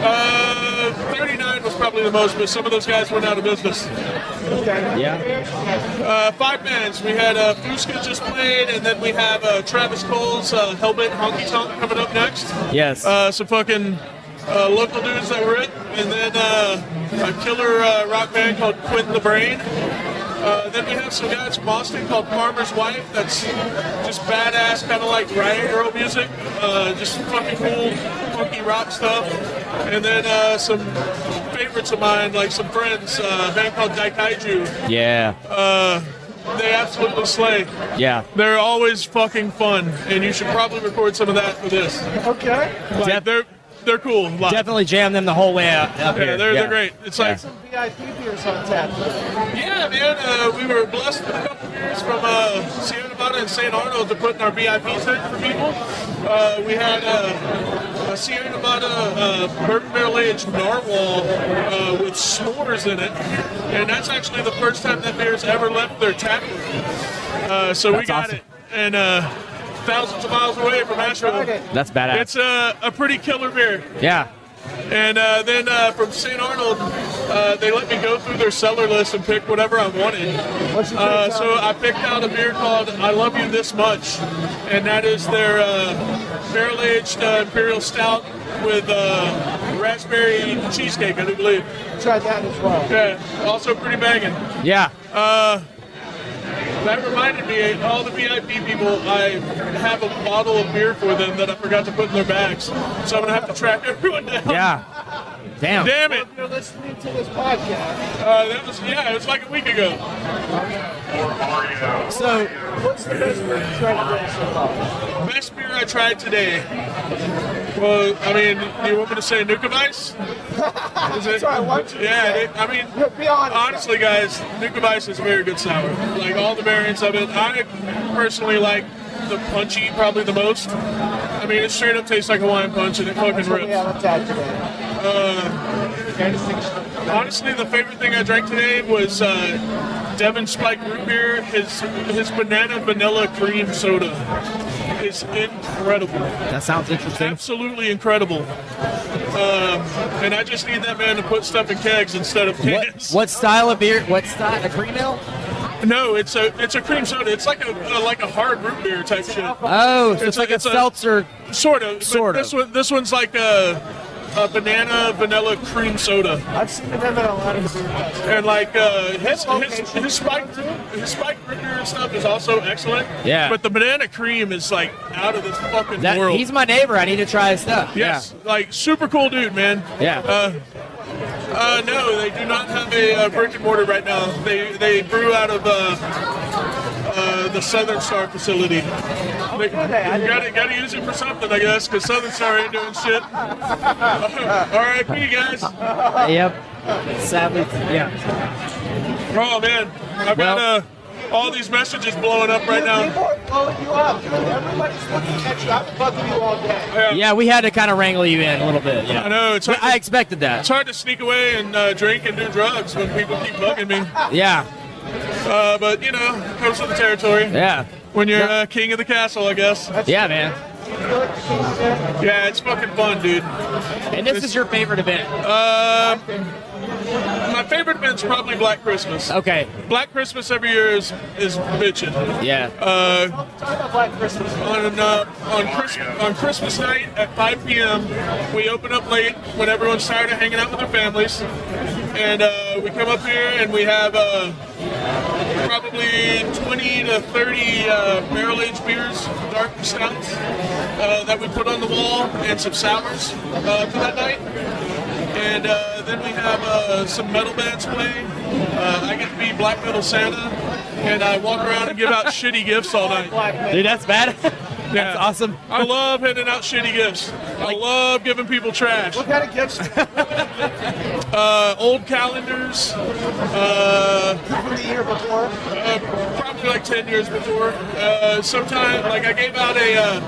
39 was probably the most, but some of those guys went out of business. Okay. Yeah. 5 bands. We had Fusca just played, and then we have Travis Cole's Hellbent Honky Tonk coming up next. Yes. Some fucking local dudes that were it, and then a killer rock band called Quentin the Brain. Then we have some guys from Boston called Farmer's Wife. That's just badass, kind of like riot girl music. Just fucking cool, funky rock stuff. And then some favorites of mine, like some friends, a band called Daikaiju. Yeah. They absolutely slay. Yeah. They're always fucking fun, and you should probably record some of that for this. Okay. Like, they're cool. Live. Definitely jam them the whole way up here. They're great. It's like some VIP beers on tap. Yeah, man. We were blessed with a couple beers from Sierra Nevada and St. Arnold to put in our VIP tent for people. We had a Sierra Nevada bourbon barrel aged narwhal with s'mores in it, and that's actually the first time that beer's ever left their tap room. So we got it, and thousands of miles away from Asheville. That's badass. It's a pretty killer beer. Yeah. And then from St. Arnold, they let me go through their cellar list and pick whatever I wanted. So I picked out a beer called I Love You This Much, and that is their barrel-aged Imperial Stout with raspberry cheesecake, I do believe. Tried that as well. Yeah, also pretty banging. Yeah. That reminded me, all the VIP people, I have a bottle of beer for them that I forgot to put in their bags. So I'm going to have to track everyone down. Yeah. Damn. Damn it. You're listening to this podcast. It was like a week ago. So, what's the best beer you tried today so far? Best beer I tried today. Well, I mean, do you want me to say Nuka Vice? That's what I want you to say. I mean, be honest. Honestly, guys, Nuka Vice is a very good sour. Like all the variants of it. I personally like the punchy probably the most. I mean, it straight up tastes like Hawaiian Punch, and it fucking rips. We have on tap today. Honestly, the favorite thing I drank today was Devon Spike Root Beer. His banana vanilla cream soda is incredible. That sounds interesting. Absolutely incredible. And I just need that man to put stuff in kegs instead of cans. What style of beer? What style? A cream ale? No, it's a cream soda. It's like a hard root beer type shit. Oh, so it's like a seltzer. Sort of. This one's like a banana vanilla cream soda. I've seen them at a lot of beer festivals. And like his spiked root beer and stuff is also excellent. Yeah. But the banana cream is like out of this fucking world. He's my neighbor. I need to try his stuff. Yes. Yeah. Like super cool dude, man. Yeah. No, they do not have a brick and mortar right now. They brew out of the Southern Star facility. They gotta use it for something, I guess, because Southern Star ain't doing shit. R.I.P. guys. Yep. Sadly, yeah. Oh man, I've got all these messages blowing up right now. People are blowing you up. Everybody's looking at you. I've been bugging you all day. Yeah, we had to kind of wrangle you in a little bit. Yeah. I know. I expected that. It's hard to sneak away and drink and do drugs when people keep bugging me. Yeah. But, you know, comes with the territory. Yeah. When you're king of the castle, I guess. Yeah, man. Yeah, it's fucking fun, dude. And this is your favorite event? My favorite event's probably Black Christmas. Okay. Black Christmas every year is bitchin'. Yeah. On Christmas night at 5 p.m., we open up late when everyone's tired of hanging out with their families. And we come up here and we have probably 20 to 30 barrel-aged beers, dark stouts, that we put on the wall, and some sours for that night. And then we have some metal bands play. I get to be Black Metal Santa, and I walk around and give out shitty gifts all night. Dude, that's bad. That's awesome. I love handing out shitty gifts. I love giving people trash. What kind of gifts? Old calendars. From the year before? Probably like 10 years before. Sometime, like I gave out a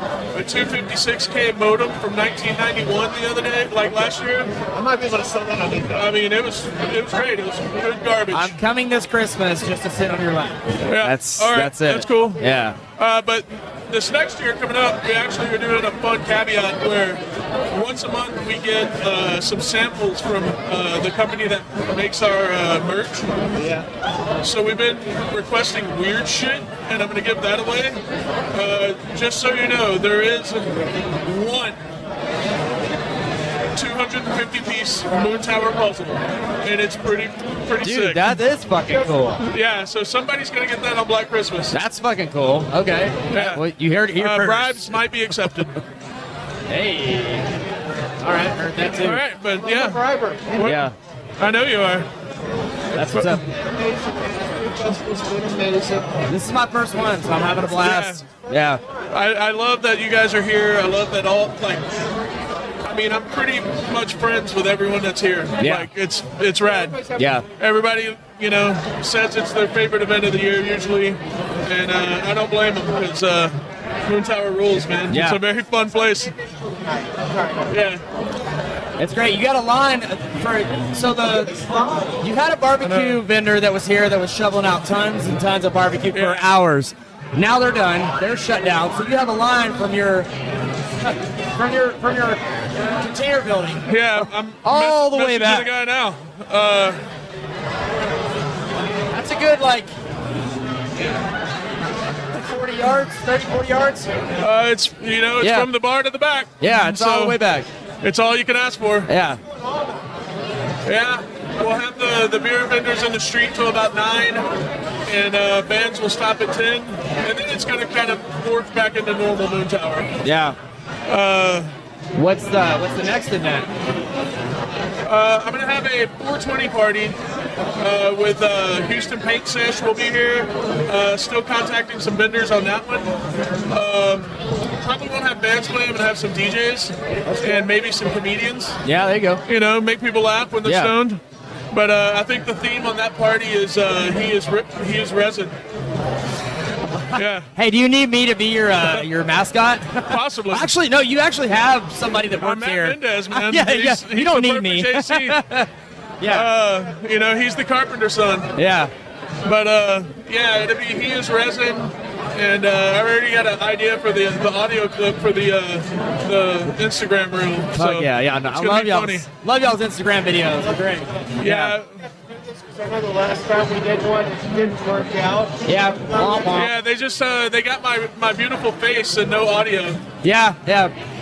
256K modem from 1991 the other day, like last year. I might be able to sell that on eBay. I mean, it was great. It was good garbage. I'm coming this Christmas just to sit on your lap. Yeah. That's all right. That's it. That's cool. Yeah. But this next year coming up, we actually are doing a fun caveat where once a month we get some samples from the company that makes our merch. Yeah. So we've been requesting weird shit, and I'm going to give that away. Just so you know, there is one 250-piece Moon Tower puzzle, and it's pretty Dude, sick. that is fucking cool. Yeah, so somebody's going to get that on Black Christmas. That's fucking cool. Okay. Yeah. Well, you heard it here first. Bribes might be accepted. Hey. All right, heard that too. All right, but yeah. Yeah. I know you are. That's what's up. This is my first one, so I'm having a blast. Yeah. I love that you guys are here. I love that all, like, I mean, I'm pretty much friends with everyone that's here. Yeah. Like, it's rad. Yeah. Everybody, you know, says it's their favorite event of the year usually, and I don't blame them because Moon Tower rules, man. Yeah. It's a very fun place. Yeah. It's great. You got a line for you had a barbecue vendor that was here that was shoveling out tons and tons of barbecue for hours. Now they're done. They're shut down. So you have a line from your container building. Yeah, I'm all the way back. The guy now. That's a good 40 yards, 30, 40 yards. It's from the bar to the back. Yeah, it's all the way back. It's all you can ask for. Yeah. Yeah, we'll have the beer vendors in the street till about 9, and bands will stop at 10, and then it's going to kind of morph back into normal Moon Tower. Yeah. What's the next event? I'm going to have a 420 party with Houston Paint Sesh will be here. Still contacting some vendors on that one. Probably won't have bands playing, but have some DJs and maybe some comedians. Yeah, there you go. You know, make people laugh when they're stoned. But I think the theme on that party is he is resin. Yeah. Hey, do you need me to be your mascot? Possibly. Actually, no. You actually have somebody that works here. Mendez, man. Yeah. You don't need me. JC. Yeah. He's the carpenter's son. Yeah. But it'll be he is resin, and I already got an idea for the audio clip for the Instagram reel. So yeah. No, I love y'all's Instagram videos. They're great. Yeah. I know the last time we did one, it didn't work out. Yeah. Yeah, they just they got my beautiful face and no audio. Yeah.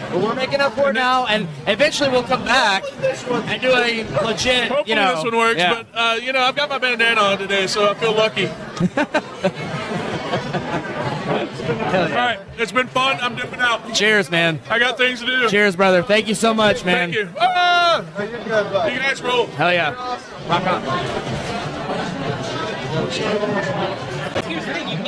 But we're making up for it now, and eventually we'll come back and do a legit. Hopefully this one works, but I've got my bandana on today, so I feel lucky. All right, it's been fun. I'm dipping out. Cheers, man. I got things to do. Cheers, brother. Thank you so much, man. Thank you. You guys roll. Hell yeah. Rock on.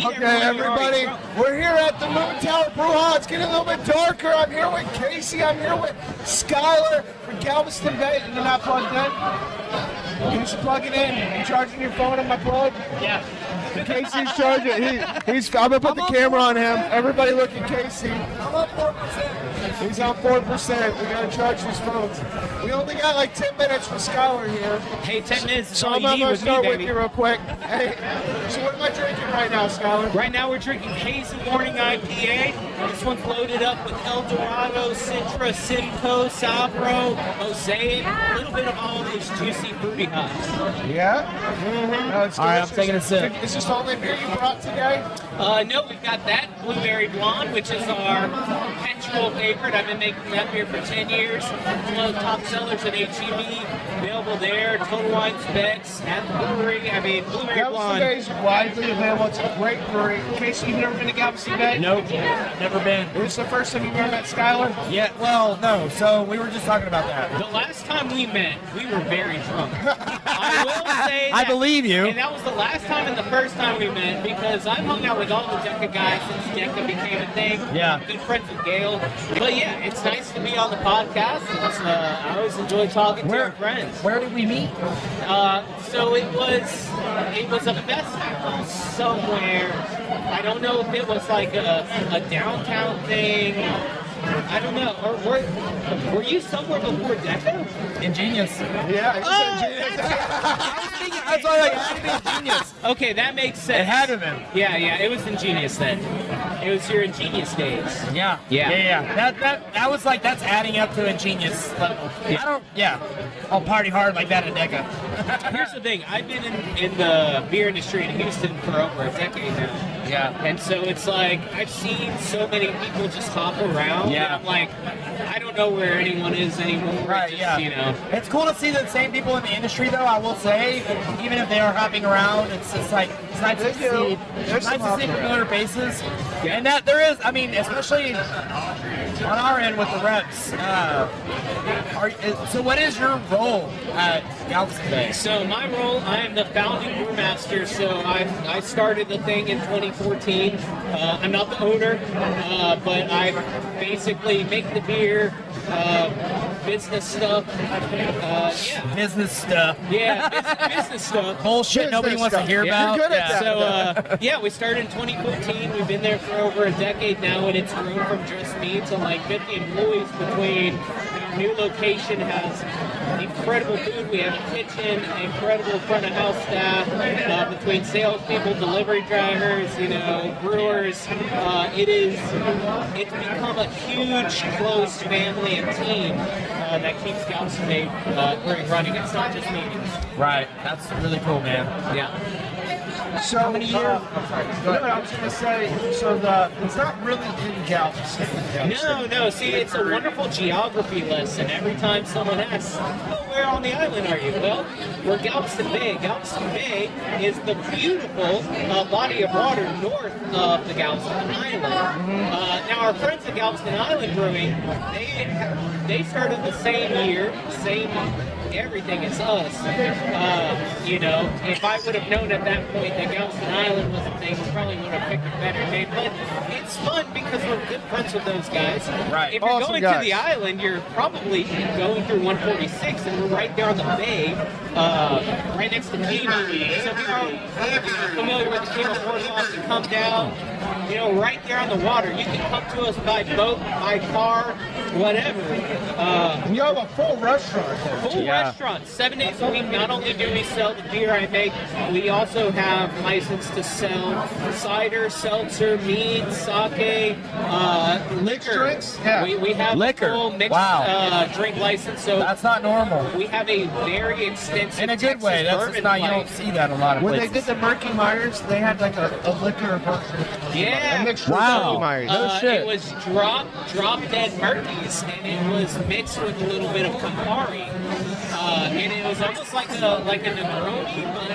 Okay, everybody, we're here at the Moon Tower Brewhaha. It's getting a little bit darker. I'm here with Casey. I'm here with Skyler from Galveston Bay. You're not plugged in? Can you just plug it in? Are you charging your phone on my plug? Yeah. Casey's charging. I'm gonna put the camera on him. Everybody look at Casey. I'm on 4%. He's on 4%. We gotta charge these phones. We only got like 10 minutes for Skyler here. Hey, 10 minutes is So all I'm you need gonna with me, start with baby. you real quick. Hey, so what am I drinking right now, Skyler? Right now we're drinking Hazy Morning IPA. This one's loaded up with El Dorado, Citra, Simcoe, Sabro, Mosaic, a little bit of all those juicy fruity hops. Yeah? No, it's All right, I'm delicious. taking a sip. Is this the only beer you brought today? No, we've got that Blueberry Blonde, which is our perpetual favorite. I've been making that beer for 10 years. It's one of the top sellers at HEB. Available there, Total Wine Specs, at the brewery. I mean, Blueberry Galveston Blonde. Bay is widely available. It's a great brewery. Casey, you've never been to Galveston Bay? Nope, never been. Is this the first time you've ever met Skyler? Yeah, well, no. So we were just talking about that. The last time we met, we were very drunk. I will say that. I believe you. And that was the last time and the first time we met because I've hung out with all the DECA guys since DECA became a thing. Yeah. Good friends with Gail. But yeah, it's nice to be on the podcast. I always enjoy talking to our friends. Where did we meet? So it was a festival somewhere. I don't know if it was like a downtown thing. I don't know. Or were you somewhere before DECA? Ingenious. Yeah, it's That's why it had to be Ingenious. Okay, that makes sense. It had to be. Yeah, it was Ingenious then. It was your Ingenious days. Yeah. That was like, that's adding up to Ingenious level. I'll party hard like that at DECA. Here's the thing. I've been in the beer industry in Houston for over a decade now. Yeah. And so it's like, I've seen so many people just hop around. Yeah. And I'm like, I don't know where anyone is anymore. Right, Just, yeah. You know. It's cool to see the same people in the industry, though, I will say. Even if they are hopping around, it's like, it's nice to see. It's nice to see familiar faces. Yeah. And that there is, I mean, especially on our end with the reps. So what is your role at Galveston Bay? So my role, I am the founding brewmaster. So I started the thing in 2014. I'm not the owner, but I basically make the beer, business stuff. Business stuff. Yeah, business stuff. Bullshit nobody wants to hear about. You're good at that. So we started in 2014. We've been there for over a decade now, and it's grown from just me to like 50 employees between. Our new location has incredible food. We have a kitchen, incredible front of house staff, between salespeople, delivery drivers, brewers. It's become a huge, close family and team that keeps Galveston Bay Brewing running. It's not just me. Right. That's really cool, man. Yeah. So how many years? I was going to say, so it's not really in Galveston. No. See, it's a wonderful geography lesson. Every time someone asks, where on the island are you? Well, we're Galveston Bay. Galveston Bay is the beautiful body of water north of the Galveston Island. Now, our friends at Galveston Island Brewing, they started the same year, same everything as us. If I would have known at that point that Galveston Island was a thing, we probably would have picked a better name. But it's fun because we're good friends with those guys. Right. If you're Awesome going guys. to the island, you're probably going through 146, and we're right there on the bay, right next to Kima. So if you're familiar with the Kima Forshage, you come down, right there on the water. You can come to us by boat, by car, whatever. You have a full restaurant there. Full restaurant, 7 days a week. Not only do we sell the beer I make, we also have license to sell cider, seltzer, mead, sake, liquor. drinks? Yeah. We have Liquor. a full mixed Wow. drink license. So That's not normal. we have a very extensive In a good Texas way. That's bourbon just not, you don't license. see that a lot of When places. they did the Murky Myers, they had like a liquor version. Yeah. A mixture Wow. of Murky Myers. No shit. It was drop dead Murkies, and it was mixed with a little bit of Campari. And it was almost like a Negroni, but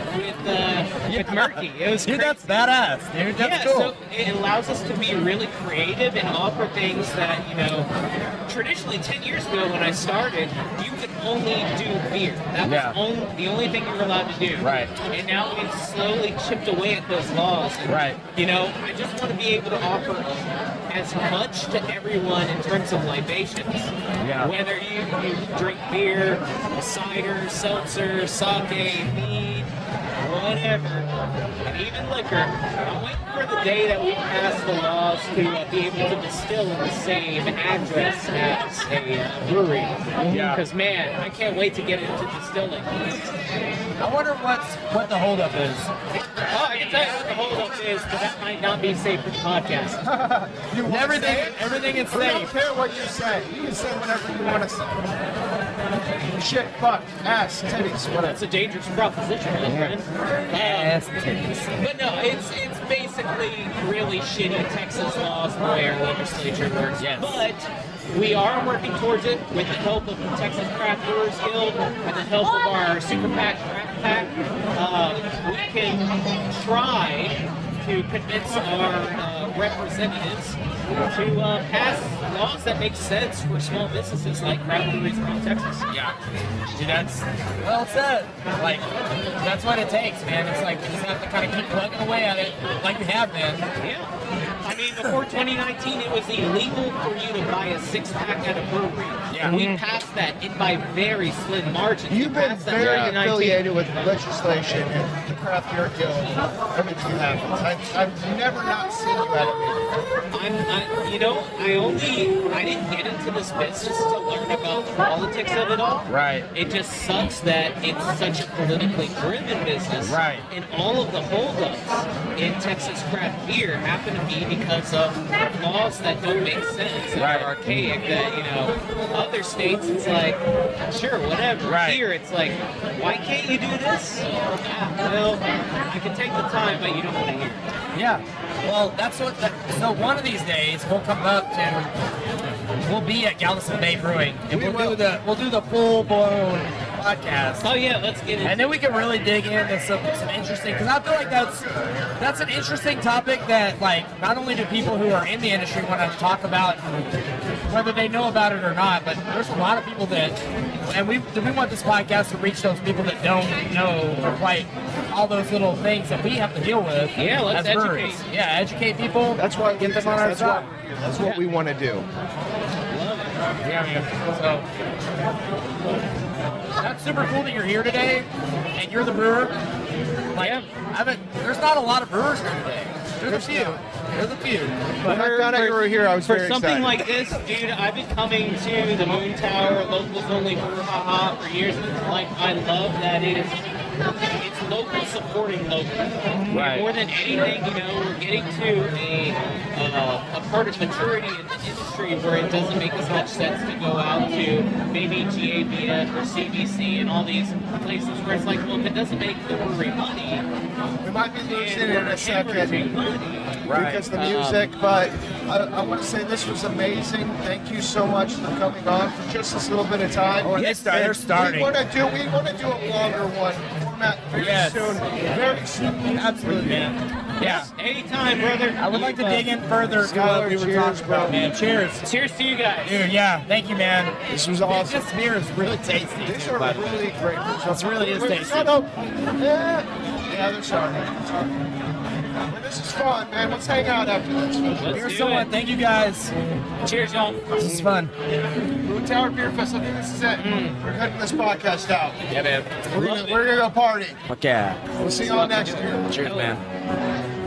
with Murky. It was Dude, crazy. that's badass, dude. That's Yeah, cool. so it allows us to be really creative and offer things that, traditionally 10 years ago when I started, you could only do beer. That was the only thing you were allowed to do. Right. And now we've slowly chipped away at those laws. And, Right. I just want to be able to offer as much to everyone in terms of libations. Yeah. Whether you drink beer, cider, seltzer, sake, mead, whatever, and even liquor. I'm waiting for the day that we pass the laws to be able to distill in the same address as a brewery. Yeah. Because, man, I can't wait to get into distilling. I wonder what the holdup is. Oh, I can tell you what the holdup is, but that might not be safe for the podcast. Everything is We don't safe. care what you say. You can say whatever you want to say. Shit, fuck, ass, titties, whatever. That's a dangerous proposition, my friend. But no, it's basically really shitty Texas laws the way our legislature works. Yes. But we are working towards it with the help of the Texas Craft Brewers Guild and the help of our Super PAC Craft Pack. We can try to convince our representatives to pass laws that make sense for small businesses like craft breweries around Texas. Yeah. Dude, that's well said. Like, that's what it takes, man. It's like you just have to kind of keep plugging away at it like we have been. Yeah. I mean, before 2019, it was illegal for you to buy a six-pack at a brewery. Yeah. We passed that by very slim margins. You've been passed that very in 2019. affiliated with legislation and the Craft Beer Guild. Everything happens. I've never not seen you at it. I didn't get into this business to learn about the politics of it all. Right. It just sucks that it's such a politically driven business. Right. And all of the holdups in Texas craft beer happen to be because of laws that don't make sense, that Right. are archaic, that, other states it's like, sure, whatever. Right. Here it's like, why can't you do this? Well, I can take the time, but you don't want to hear it. Yeah. Well, that's what. So one of these days we'll come up and we'll be at Galveston Bay Brewing, and we'll do the full blown podcast. Oh yeah, let's get into And then we can really dig into some interesting, because I feel like that's an interesting topic that, like, not only do people who are in the industry want to talk about, whether they know about it or not, but there's a lot of people that, and we want this podcast to reach those people that don't know quite all those little things that we have to deal with. Yeah, let's as breweries. educate. Yeah, educate people. That's why get them on our side. That's what we want to do. Yeah, man. So that's super cool that you're here today, and you're the brewer. Like, there's not a lot of brewers here today. There's a few. When I found out you were here, I was for very something excited. like this, dude, I've been coming to the Moon Tower, locals only Brewhaha for years. Like, I love that it's local supporting local. Right. More than anything, we're getting to a part of maturity in the industry where it doesn't make as much sense to go out to maybe GABF or CBC and all these places where it's like, well, if it doesn't make the brewery money, We might be losing it in a second Right. because of the music, but I want to say this was amazing. Thank you so much for coming on for just this little bit of time. Oh, they're starting. We want to do a longer one format very soon. Very soon. Absolutely, man. Yeah. anytime, brother. I would like to dig in further to what we were talking about, man. Cheers. Cheers to you guys. Dude, yeah. Thank you, man. This was awesome. This beer is really tasty. These are really great. This really is tasty. Yeah, they're starting. Well, this is fun, man. Let's hang out after this. Beer Someone, thank you guys. Cheers, y'all. This is fun. Blue Tower Beer Fest, I think this is it. We're cutting this podcast out. Yeah, man. We're gonna go party. Fuck yeah. We'll see y'all next year. Cheers, man.